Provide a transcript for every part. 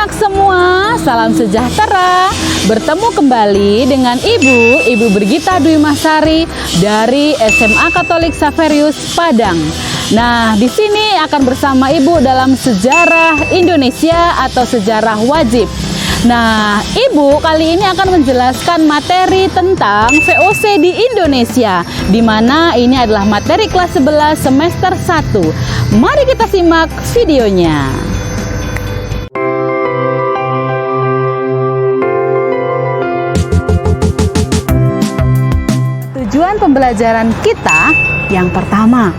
anak-anak semua, salam sejahtera. Bertemu kembali dengan Ibu Brigita Dwi Marsari dari SMA Katolik Xaverius Padang. Nah, di sini akan bersama Ibu dalam sejarah Indonesia atau sejarah wajib. Nah, Ibu kali ini akan menjelaskan materi tentang VOC di Indonesia, di mana ini adalah materi kelas 11 semester 1. Mari kita simak videonya. Tujuan pembelajaran kita yang pertama,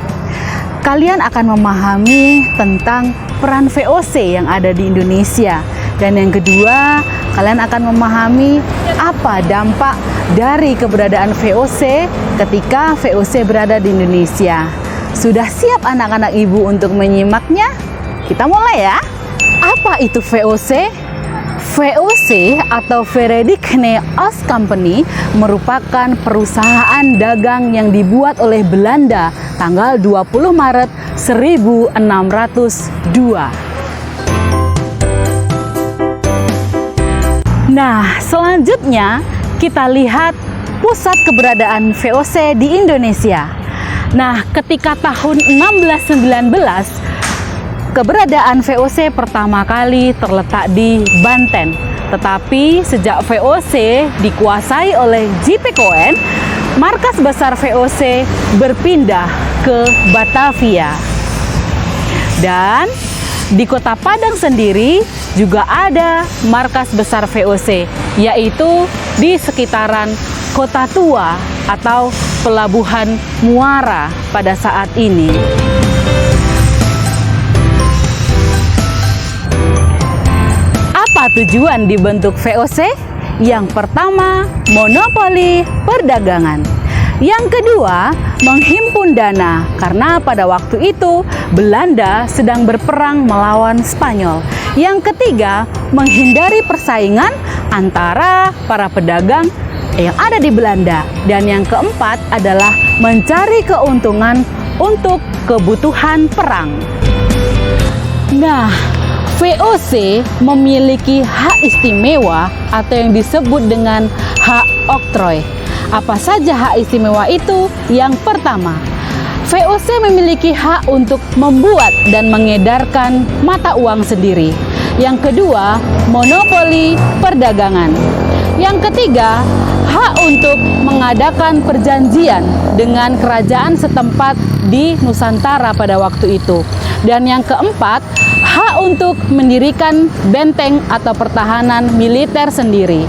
kalian akan memahami tentang peran VOC yang ada di Indonesia. Dan yang kedua, kalian akan memahami apa dampak dari keberadaan VOC ketika VOC berada di Indonesia. Sudah siap anak-anak Ibu untuk menyimaknya? Kita mulai ya. Apa itu VOC? VOC atau Verenigde Oost Company merupakan perusahaan dagang yang dibuat oleh Belanda tanggal 20 Maret 1602. Nah, selanjutnya kita lihat pusat keberadaan VOC di Indonesia. Nah, ketika tahun 1619, keberadaan VOC pertama kali terletak di Banten. Tetapi sejak VOC dikuasai oleh J.P. Coen, markas besar VOC berpindah ke Batavia. Dan di Kota Padang sendiri juga ada markas besar VOC, yaitu di sekitaran Kota Tua atau Pelabuhan Muara pada saat ini. Apa tujuan dibentuk VOC? Yang pertama, monopoli perdagangan. Yang kedua, menghimpun dana karena pada waktu itu Belanda sedang berperang melawan Spanyol. Yang ketiga, menghindari persaingan antara para pedagang yang ada di Belanda. Dan yang keempat adalah mencari keuntungan untuk kebutuhan perang. Nah, VOC memiliki hak istimewa atau yang disebut dengan hak oktroy. Apa saja hak istimewa itu? Yang pertama, VOC memiliki hak untuk membuat dan mengedarkan mata uang sendiri. Yang kedua, monopoli perdagangan. Yang ketiga, hak untuk mengadakan perjanjian dengan kerajaan setempat di Nusantara pada waktu itu. Dan yang keempat, hak untuk mendirikan benteng atau pertahanan militer sendiri.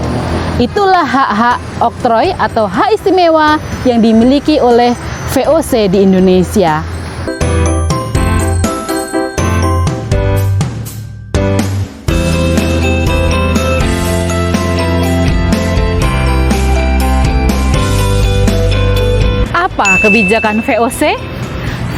Itulah hak-hak oktroy atau hak istimewa yang dimiliki oleh VOC di Indonesia. Apa kebijakan VOC?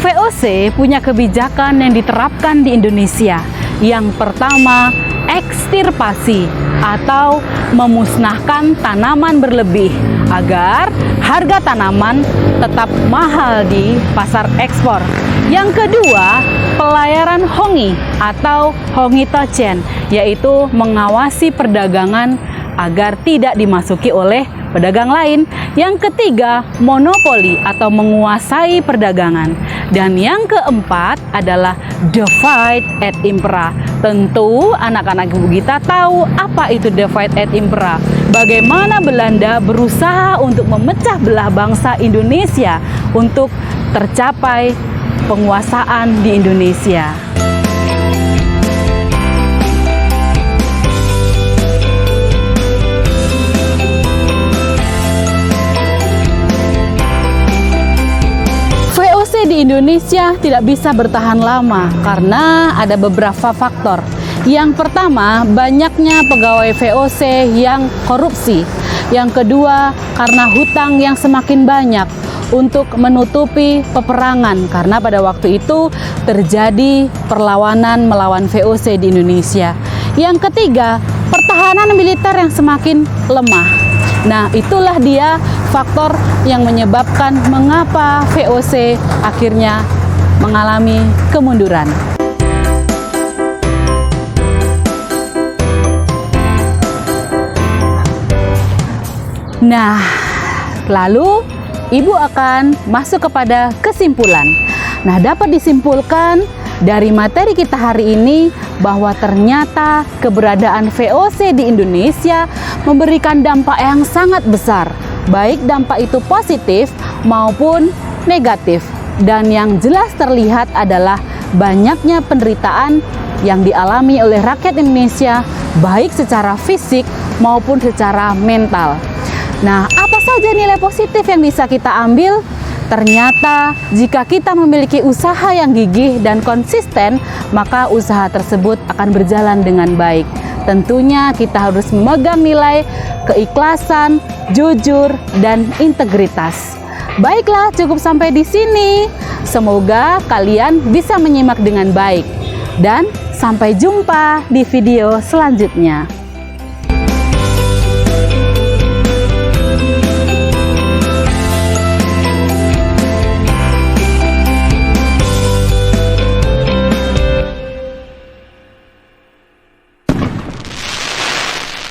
VOC punya kebijakan yang diterapkan di Indonesia. Yang pertama, ekstirpasi atau memusnahkan tanaman berlebih agar harga tanaman tetap mahal di pasar ekspor. Yang kedua, pelayaran hongi atau hongitochen, yaitu mengawasi perdagangan agar tidak dimasuki oleh pedagang lain. Yang ketiga, monopoli atau menguasai perdagangan. Dan yang keempat adalah divide et impera. Tentu anak-anak Ibu kita tahu apa itu divide et impera. Bagaimana Belanda berusaha untuk memecah belah bangsa Indonesia untuk tercapai penguasaan di Indonesia. Di Indonesia tidak bisa bertahan lama karena ada beberapa faktor. Yang pertama, banyaknya pegawai VOC yang korupsi. Yang kedua, karena hutang yang semakin banyak untuk menutupi peperangan karena pada waktu itu terjadi perlawanan melawan VOC di Indonesia. Yang ketiga, pertahanan militer yang semakin lemah. Nah, itulah dia faktor yang menyebabkan mengapa VOC akhirnya mengalami kemunduran. Nah, lalu Ibu akan masuk kepada kesimpulan. Nah, dapat disimpulkan dari materi kita hari ini bahwa ternyata keberadaan VOC di Indonesia memberikan dampak yang sangat besar, baik dampak itu positif maupun negatif. Dan yang jelas terlihat adalah banyaknya penderitaan yang dialami oleh rakyat Indonesia, baik secara fisik maupun secara mental. Nah, apa saja nilai positif yang bisa kita ambil? Ternyata jika kita memiliki usaha yang gigih dan konsisten, maka usaha tersebut akan berjalan dengan baik. Tentunya kita harus memegang nilai keikhlasan, jujur, dan integritas. Baiklah, cukup sampai di sini. Semoga kalian bisa menyimak dengan baik. Dan sampai jumpa di video selanjutnya.